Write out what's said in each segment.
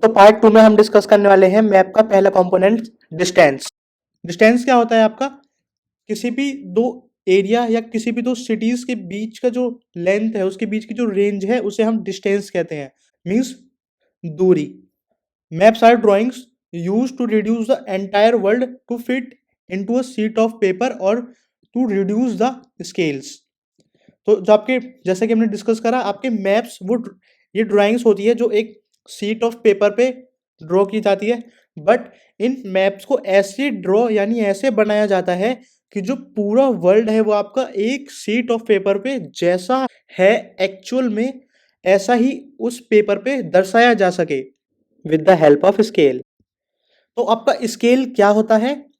तो पार्ट 2 में हम डिस्कस करने वाले हैं मैप का पहला कंपोनेंट, डिस्टेंस। डिस्टेंस क्या होता है आपका? किसी भी दो एरिया या किसी भी दो सिटीज के बीच का जो लेंथ है, उसके बीच की जो रेंज है, उसे हम डिस्टेंस कहते हैं। मीन्स दूरी। Maps are drawings use to reduce the entire world to fit into a sheet of paper और टू रिड्यूस द स्केल्स। तो जो आपके, जैसा कि हमने डिस्कस करा, आपके मैप्स ये ड्राइंग्स होती है जो एक शीट ऑफ पेपर पे ड्रॉ की जाती है। बट इन मैप्स को ऐसे ड्रॉ यानी ऐसे बनाया जाता है कि जो पूरा वर्ल्ड है वो आपका एक शीट ऑफ पेपर पे जैसा है एक्चुअल में, ऐसा ही उस पेपर पे दर्शाया जा सके with the help of scale. तो आपका स्केल क्या होता है?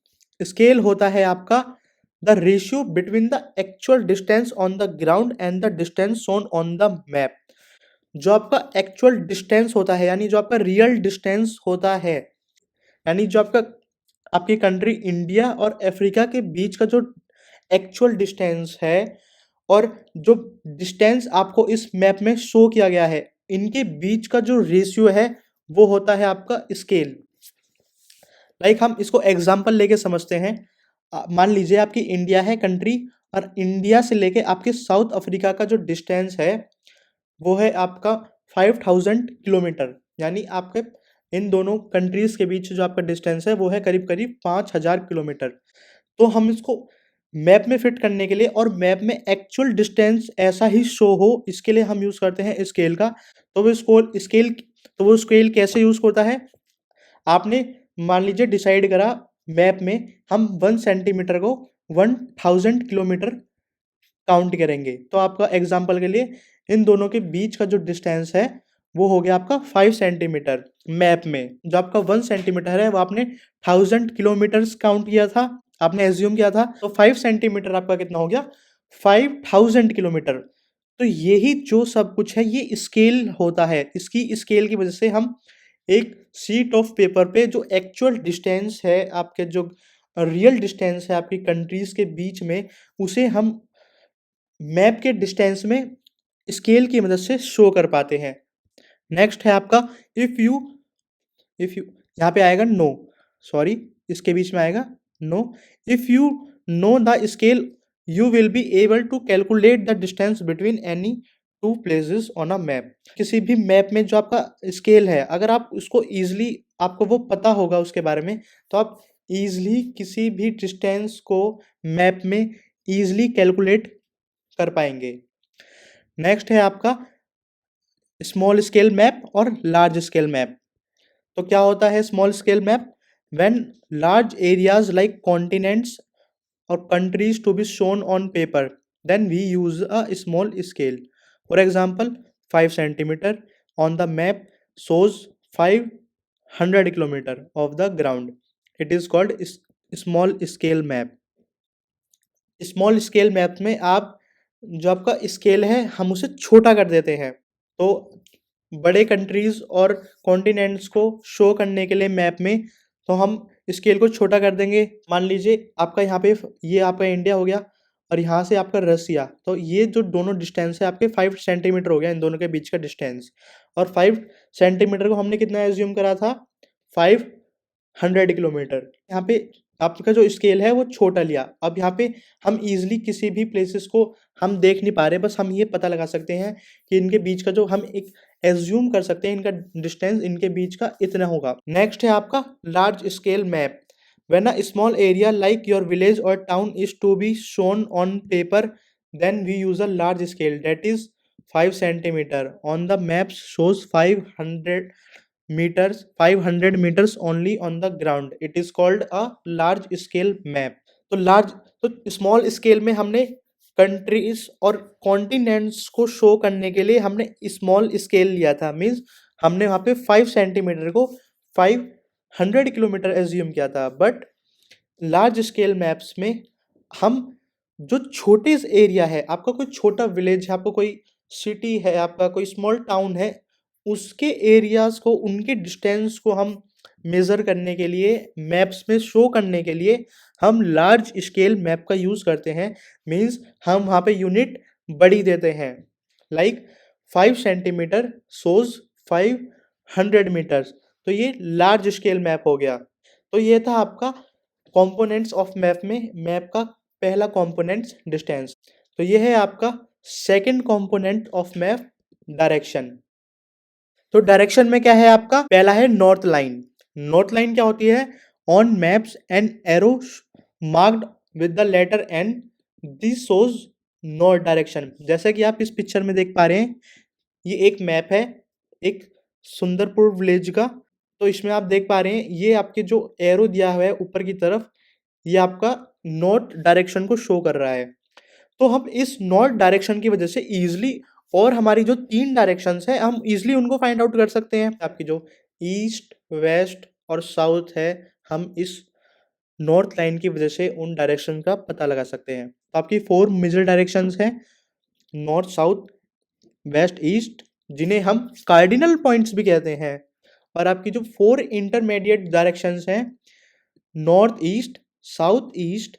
स्केल होता है आपका the ratio between the actual distance on the ground and the distance shown on the map. जो आपका एक्चुअल डिस्टेंस होता है, यानी जो आपका रियल डिस्टेंस होता है, यानी जो आपका आपकी कंट्री इंडिया और अफ्रीका के बीच का जो एक्चुअल डिस्टेंस है, और जो डिस्टेंस आपको इस मैप में शो किया गया है, इनके बीच का जो रेशियो है वो होता है आपका स्केल। लाइक हम इसको एग्जाम्पल लेके समझते हैं। मान लीजिए आपकी इंडिया है कंट्री, और इंडिया से लेके आपके साउथ अफ्रीका का जो डिस्टेंस है वो है आपका 5000 किलोमीटर। यानी आपके इन दोनों कंट्रीज के बीच जो आपका डिस्टेंस है वो है करीब करीब 5000 किलोमीटर। तो हम इसको मैप में फिट करने के लिए, और मैप में एक्चुअल डिस्टेंस ऐसा ही शो हो, इसके लिए हम यूज करते हैं स्केल का। तो वो स्केल कैसे यूज होता है? आपने मान लीजिए डिसाइड करा मैप में हम 1 सेंटीमीटर को 1000 किलोमीटर काउंट करेंगे। तो आपका एग्जाम्पल के लिए इन दोनों के बीच का जो डिस्टेंस है वो हो गया आपका 5 सेंटीमीटर। मैप में जो आपका 1 सेंटीमीटर है वो आपने 1000 किलोमीटर काउंट किया था, आपने एज्यूम किया था। तो 5 सेंटीमीटर आपका कितना हो गया? 5000 किलोमीटर। तो यही जो सब कुछ है ये स्केल होता है। इसकी स्केल की वजह से हम एक शीट ऑफ पेपर पे जो एक्चुअल डिस्टेंस है, आपके जो रियल डिस्टेंस है आपकी कंट्रीज के बीच में, उसे हम मैप के डिस्टेंस में स्केल की मदद से शो कर पाते हैं। नेक्स्ट है आपका इफ यू यहाँ पे आएगा नो, सॉरी इसके बीच में आएगा नो। If you know the scale you will be able to calculate the distance between any two places on a map. किसी भी मैप में जो आपका स्केल है, अगर आप उसको ईजिली, आपको वो पता होगा उसके बारे में, तो आप ईजिली किसी भी डिस्टेंस को मैप में ईजिली कैलकुलेट कर पाएंगे। नेक्स्ट है आपका स्मॉल स्केल मैप और लार्ज स्केल मैप। तो क्या होता है small scale map? When large areas like continents और countries to be shown on paper, then we use a small scale. For example 5 centimetre on the map shows 500 kilometre of the ground, it is called small scale map. Small scale map में आप जो आपका scale है हम उसे छोटा कर देते हैं। तो बड़े कंट्रीज और कॉन्टिनेंट्स को शो करने के लिए मैप में, तो हम स्केल को छोटा कर देंगे। मान लीजिए आपका यहाँ पे ये आपका इंडिया हो गया और यहाँ से आपका रसिया, तो ये जो दोनों डिस्टेंस है आपके 5 सेंटीमीटर हो गया, इन दोनों के बीच का डिस्टेंस। और 5 सेंटीमीटर को हमने कितना एज्यूम करा था? 500 किलोमीटर। यहाँ पे आपका जो स्केल है वो छोटा लिया। अब यहाँ पे हम इजीली किसी भी प्लेसेस को हम देख नहीं पा रहे, बस हम ये पता लगा सकते हैं कि इनके बीच का जो हम एक एज्यूम कर सकते हैं इनका डिस्टेंस इनके बीच का इतना होगा। नेक्स्ट है आपका large scale map. When a small area like your village और town is to be shown on paper, then we use a large scale that is 5 centimetre on the map shows 500 meters only on the ground, it is called a large scale map। तो small scale में हमने countries और continents को show करने के लिए हमने small scale लिया था। मीन्स हमने वहाँ पे 5 सेंटीमीटर को 500 किलोमीटर एज्यूम किया था। बट लार्ज स्केल मैप्स में हम जो छोटे एरिया है, आपका कोई छोटा विलेज है, आपका कोई सिटी है, आपका कोई स्मॉल टाउन है, उसके एरियाज को, उनके डिस्टेंस को हम मेज़र करने के लिए, मैप्स में शो करने के लिए हम लार्ज स्केल मैप का यूज़ करते हैं। मीन्स हम वहाँ पे यूनिट बड़ी देते हैं। लाइक 5 सेंटीमीटर shows 500 मीटर्स, तो ये लार्ज स्केल मैप हो गया। तो ये था आपका कंपोनेंट्स ऑफ मैप में मैप का पहला कंपोनेंट्स डिस्टेंस। तो ये है आपका second component of map, direction. तो डायरेक्शन में क्या है आपका, पहला है नॉर्थ लाइन। नॉर्थ लाइन क्या होती है, on maps and arrow marked with the letter N, this shows north direction. जैसे कि आप इस पिक्चर में देख पा रहे हैं, ये एक मैप है एक सुंदरपुर विलेज का। तो इसमें आप देख पा रहे हैं ये आपके जो एरो दिया हुआ है ऊपर की तरफ, ये आपका नॉर्थ डायरेक्शन को शो कर रहा है। तो हम इस नॉर्थ डायरेक्शन की वजह से इजिली, और हमारी जो 3 डायरेक्शंस है हम इजिली उनको फाइंड आउट कर सकते हैं। आपकी जो ईस्ट, वेस्ट और साउथ है, हम इस नॉर्थ लाइन की वजह से उन डायरेक्शन का पता लगा सकते हैं। तो आपकी 4 मेजर डायरेक्शंस हैं, नॉर्थ, साउथ, वेस्ट, ईस्ट, जिन्हें हम कार्डिनल पॉइंट्स भी कहते हैं। और आपकी जो 4 इंटरमीडिएट डायरेक्शंस हैं, नॉर्थ ईस्ट, साउथ ईस्ट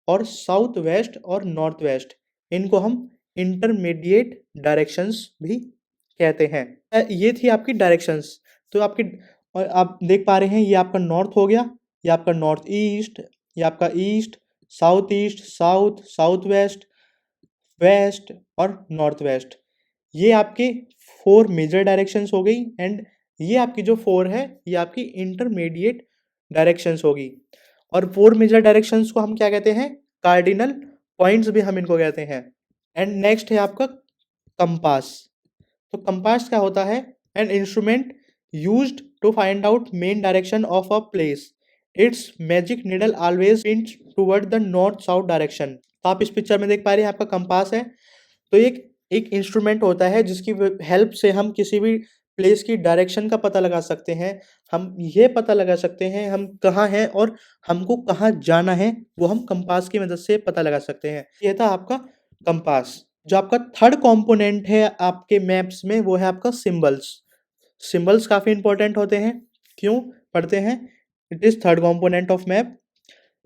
और साउथ वेस्ट और नॉर्थ वेस्ट, इनको हम इंटरमीडिएट डायरेक्शंस भी कहते हैं। ये थी आपकी डायरेक्शंस। तो आपकी, और आप देख पा रहे हैं ये आपका नॉर्थ हो गया, ये आपका नॉर्थ ईस्ट, ये आपका east, south, south west, west और नॉर्थ वेस्ट। ये आपके 4 मेजर डायरेक्शंस हो गई, एंड ये आपकी जो 4 है ये आपकी इंटरमीडिएट डायरेक्शंस होगी। और 4 मेजर डायरेक्शंस को हम क्या कहते हैं, कार्डिनल पॉइंट्स भी हम इनको कहते हैं। एंड नेक्स्ट है आपका कंपास। तो कंपास क्या होता है, an instrument used to find out main direction of a place, its magic needle always pinch toward the north south direction. तो आप इस पिक्चर में देख पा रहे हैं आपका कंपास है। तो एक एक इंस्ट्रूमेंट होता है जिसकी हेल्प से हम किसी भी प्लेस की डायरेक्शन का पता लगा सकते हैं। हम ये पता लगा सकते हैं हम कहाँ हैं और हमको कहाँ जाना है, वो हम कंपास की मदद से पता लगा सकते हैं। ये था आपका कंपास। जो आपका थर्ड कंपोनेंट है आपके मैप्स में, वो है आपका सिंबल्स। सिंबल्स काफ़ी इंपॉर्टेंट होते हैं। क्यों पढ़ते हैं, it is third component of map.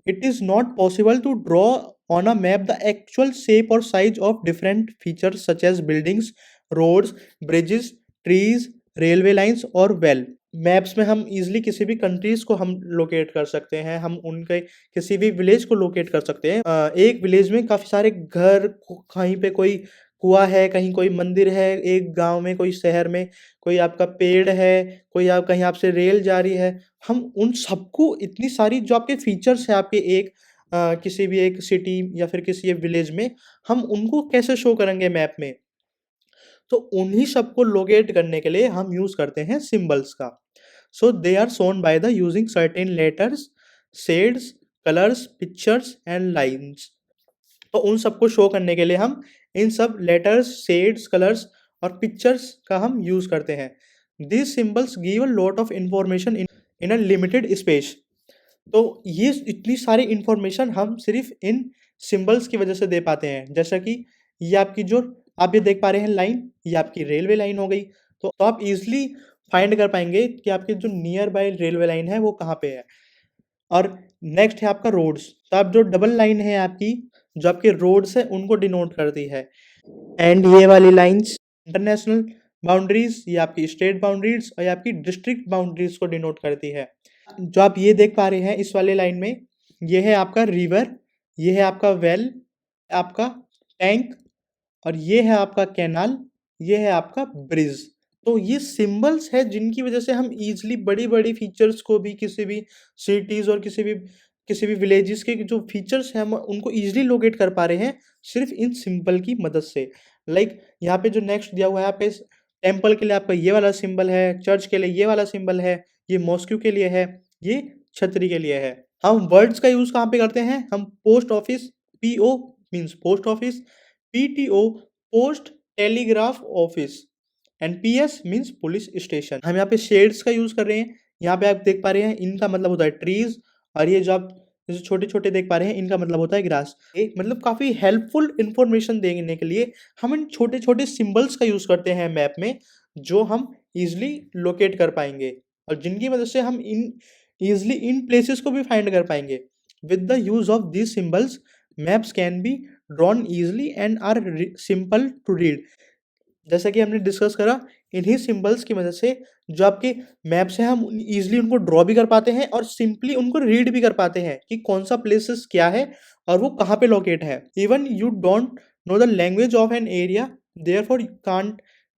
It is not possible to draw on a map the actual shape or size of different features such as buildings, roads, bridges, trees, railway lines और well. Maps में हम easily किसी भी countries को हम locate कर सकते हैं, हम उनके किसी भी विलेज को लोकेट कर सकते हैं। एक विलेज में काफ़ी सारे घर, कहीं पे कोई कुआं है, कहीं कोई मंदिर है, एक गांव में, कोई शहर में कोई आपका पेड़ है, कोई आप कहीं आपसे रेल जा रही है, हम उन सबको, इतनी सारी जो आपके फीचर्स है आपके एक किसी भी एक सिटी या फिर किसी एक विलेज में, हम उनको कैसे शो करेंगे मैप में। तो उन्हीं सबको लोकेट करने के लिए हम यूज करते हैं सिंबल्स का। So they are shown by the using certain letters, shades, colours, pictures and lines. तो उन सबको शो करने के लिए हम इन सब लेटर्स, शेड्स, कलर्स और पिक्चर्स का हम यूज करते हैं। This symbols give a lot of information in a limited space. तो ये इतनी सारी इंफॉर्मेशन हम सिर्फ इन सिंबल्स की वजह से दे पाते हैं। जैसा कि ये आपकी जो आप ये देख पा रहे हैं लाइन, ये आपकी रेलवे लाइन हो गई। तो आप इजिली फाइंड कर पाएंगे कि आपकी जो नियर बाय रेलवे लाइन है वो कहाँ पे है। और नेक्स्ट है आपका रोड्स। तो आप जो डबल लाइन है आपकी, जो आपके रोड्स है उनको डिनोट करती है। एंड ये वाली लाइंस इंटरनेशनल बाउंड्रीज, ये आपकी स्टेट बाउंड्रीज और ये आपकी डिस्ट्रिक्ट बाउंड्रीज को डिनोट करती है। जो आप ये देख पा रहे हैं इस वाले लाइन में, ये है आपका रिवर, ये है आपका वेल, आपका टैंक और ये है आपका कैनाल, ये है आपका ब्रिज। तो ये सिंबल्स है जिनकी वजह से हम इजीली बड़ी बड़ी फीचर्स को भी, किसी भी सिटीज और किसी भी विलेजेस के जो फीचर्स हैं हम उनको इजीली लोकेट कर पा रहे हैं सिर्फ इन सिंबल की मदद से। लाइक यहाँ पे जो नेक्स्ट दिया हुआ है, यहाँ पे टेम्पल के लिए आपका ये वाला सिंबल है, चर्च के लिए ये वाला सिंबल है, ये मॉस्क्यू के लिए है, ये छतरी के लिए है। हम वर्ड्स का यूज कहाँ पे करते हैं, हम post office, PO means post office, PTO post telegraph office and PS means police station. हम यहाँ पे शेड्स का यूज कर रहे हैं। यहाँ पे आप देख पा रहे हैं इनका मतलब होता है ट्रीज, और ये जो आप छोटे छोटे देख पा रहे हैं इनका मतलब होता है ग्रास। मतलब काफी हेल्पफुल इंफॉर्मेशन देने के लिए हम इन छोटे छोटे सिंबल्स का यूज करते हैं मैप में, जो हम इजिली लोकेट कर पाएंगे और जिनकी मदद से हम इजिली इन प्लेसेस को भी फाइंड कर पाएंगे। With the use of these symbols maps can be drawn easily and are simple to read. जैसा कि हमने डिस्कस करा, इन्हीं सिंबल्स की मदद से जो आपके मैप्स हैं हम ईजिली उनको ड्रॉ भी कर पाते हैं और सिंपली उनको रीड भी कर पाते हैं कि कौन सा प्लेसेस क्या है और वो कहाँ पे लोकेट है। Even you don't know the language of an area,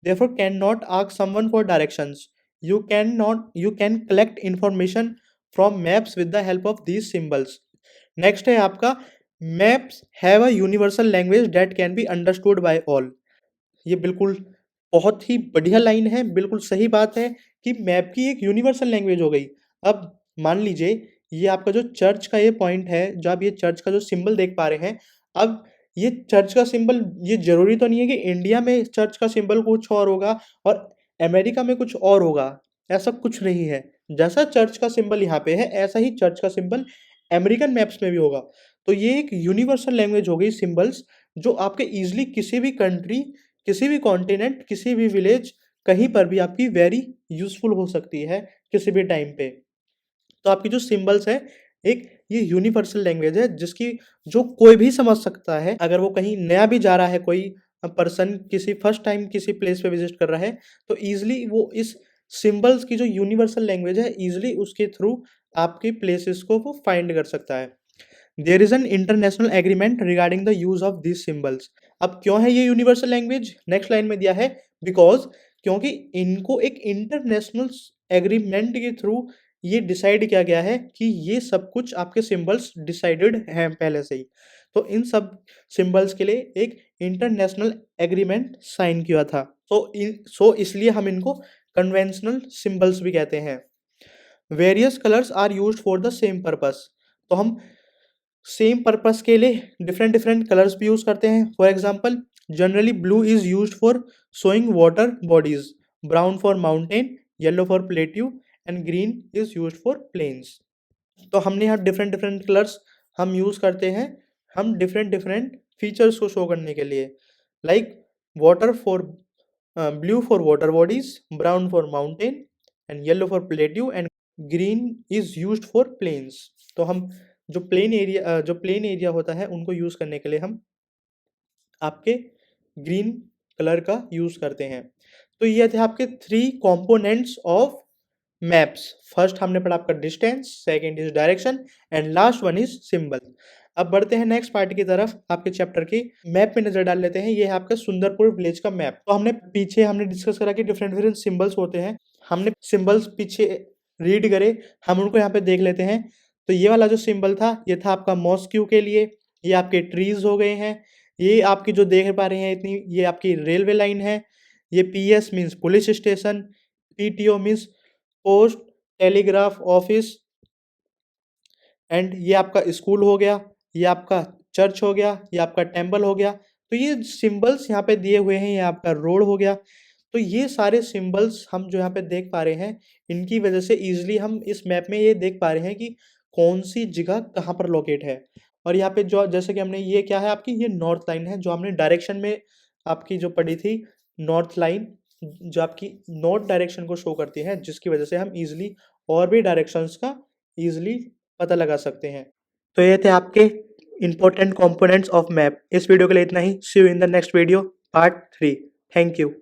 therefore cannot ask someone for directions. You can collect information from maps with the help of these symbols. Next है आपका maps have a universal language that can be understood by all. ये बिल्कुल बहुत ही बढ़िया line है, बिल्कुल सही बात है कि मैप की एक यूनिवर्सल लैंग्वेज हो गई। अब मान लीजिए ये आपका जो चर्च का ये पॉइंट है, जो आप ये चर्च का जो सिंबल देख पा रहे हैं, अब ये चर्च का सिंबल, ये ज़रूरी तो नहीं है कि इंडिया में चर्च का सिंबल कुछ और होगा और अमेरिका में कुछ और होगा, ऐसा कुछ नहीं है। जैसा चर्च का सिंबल यहाँ पे है, ऐसा ही चर्च का सिंबल अमेरिकन मैप्स में भी होगा। तो ये एक यूनिवर्सल लैंग्वेज हो गई सिंबल्स, जो आपके ईज़िली किसी भी कंट्री, किसी भी कॉन्टिनेंट, किसी भी विलेज, कहीं पर भी आपकी वेरी यूज़फुल हो सकती है किसी भी टाइम पे। तो आपकी जो सिंबल्स है, एक ये यूनिवर्सल लैंग्वेज है जिसकी जो कोई भी समझ सकता है। अगर वो कहीं नया भी जा रहा है, कोई पर्सन किसी फर्स्ट टाइम किसी प्लेस पे विजिट कर रहा है, तो ईज़िली वो इस सिंबल्स की जो यूनिवर्सल लैंग्वेज है, ईज़िली उसके थ्रू आपके प्लेसेस को वो फाइंड कर सकता है। There is an international agreement regarding the use of this symbols. अब क्यों है ये यूनिवर्सल लैंग्वेज, नेक्स्ट लाइन में दिया है बिकॉज, क्योंकि इनको एक इंटरनेशनल एग्रीमेंट के थ्रू ये डिसाइड किया गया है कि ये सब कुछ आपके सिंबल्स डिसाइडेड हैं पहले से ही। तो इन सब सिंबल्स के लिए एक इंटरनेशनल एग्रीमेंट साइन किया था। सो इसलिए हम इनको कन्वेंशनल सिंबल्स भी कहते हैं। Various colours are used for the same purpose. तो हम सेम पर्पस के लिए डिफरेंट डिफरेंट कलर्स भी यूज़ करते हैं। For example, generally blue is used for showing water bodies, brown for mountain, yellow for plateau and green is used for plains. तो हमने यहाँ डिफरेंट डिफरेंट कलर्स हम use करते हैं, हम डिफरेंट डिफरेंट फीचर्स को शो करने के लिए। Like water for blue for water bodies, brown for mountain and yellow for plateau and green is used for plains. तो हम जो प्लेन एरिया होता है उनको यूज़ करने के लिए हम आपके ग्रीन कलर का यूज़ करते हैं। तो ये थे आपके 3 कंपोनेंट्स ऑफ मैप्स। फर्स्ट हमने पढ़ा आपका distance, second is direction and last one is symbol. अब बढ़ते हैं नेक्स्ट पार्ट की तरफ, आपके चैप्टर की मैप में नजर डाल लेते हैं। ये है आपका सुंदरपुर विलेज का मैप। तो हमने डिस्कस करा कि डिफरेंट डिफरेंट सिंबल्स होते हैं, हमने सिंबल्स पीछे रीड करे, हम उनको यहाँ पे देख लेते हैं। तो ये वाला जो सिंबल था, ये था आपका मॉस्क्यू के लिए, ये आपके ट्रीज हो गए हैं, ये आपकी जो देख पा रहे हैं इतनी, ये आपकी रेलवे लाइन है, ये PS means police station, PTO means post telegraph office, and ये आपका स्कूल हो गया, ये आपका चर्च हो गया, ये आपका टेम्पल हो गया। तो ये सिंबल्स यहाँ पे दिए हुए हैं, ये आपका रोड हो गया। तो ये सारे सिंबल्स हम जो यहाँ पे देख पा रहे हैं, इनकी वजह से ईजिली हम इस मैप में ये देख पा रहे हैं कि कौन सी जगह कहाँ पर लोकेट है। और यहाँ पे जो जैसे कि हमने ये क्या है आपकी, ये नॉर्थ लाइन है जो हमने डायरेक्शन में आपकी जो पढ़ी थी, नॉर्थ लाइन जो आपकी नॉर्थ डायरेक्शन को शो करती है, जिसकी वजह से हम ईजिली और भी डायरेक्शंस का ईजिली पता लगा सकते हैं। तो ये थे आपके इंपॉर्टेंट कंपोनेंट्स ऑफ मैप। इस वीडियो के लिए इतना ही। See you in the next video part 3। Thank you.